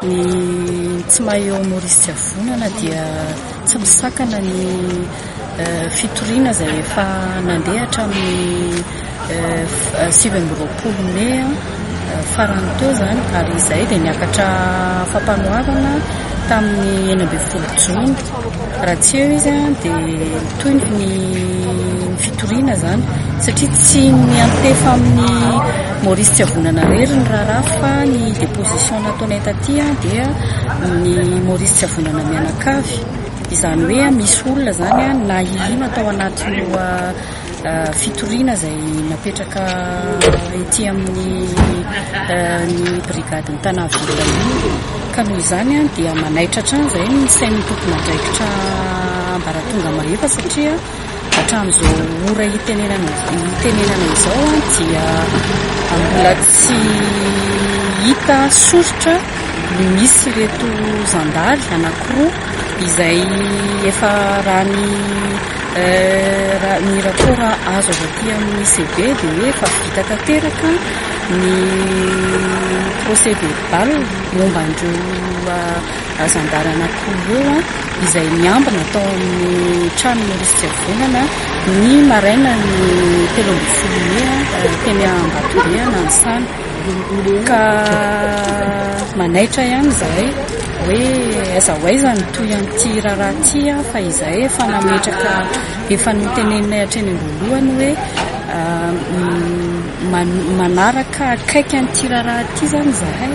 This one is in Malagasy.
Ny tsy mahay eo Maurice tsy avonana dia tsy misakana ny fitoriana izay efa nandeha hatramin'ny 20 May farany teo zany, ary izay dia niakatra fampanohavana tamin'ny 9 Jona. Raha tsy eo izy dia toy ny fitoriana zany, satria tsy niantefa amin'ny Maurice tsy avonana rery ny raharaha, fa ny déposition nataonay taty dia ny Maurice tsy avonana mianakavy. Izany hoe misy olona zany nahihina tao anatin'io fitoriana izay napetraka ety amin'ny ny brigadiny Tanavilla io. Ka noho izany dia manaitra hatrany izay ny sain'ny tompon'andraikitra ambaratonga mahefa, satria hatramin'izao ora itenenana izao dia mbola tsy hita soritra ny misy reto zandaly anankiroa izay efa raha ny rapora azo avy aty amin'ny CB dia hoe efa vita tanteraka ny procès verbal momba an'ireo zandary anankiroa eo izay miambina tao amin'ny trano Maurice tsy avonana ny maraina ny 13 May teny Ambatombe Nanisana. Ka manaitra ihany izahay hoe aiza ho aiza ny toy an'ity raharaha ity fa izahay efa nametraka, efa noteneninay hatreny am-boalohany hoe manaraka akaiky an'ity raharaha ity zany izahay.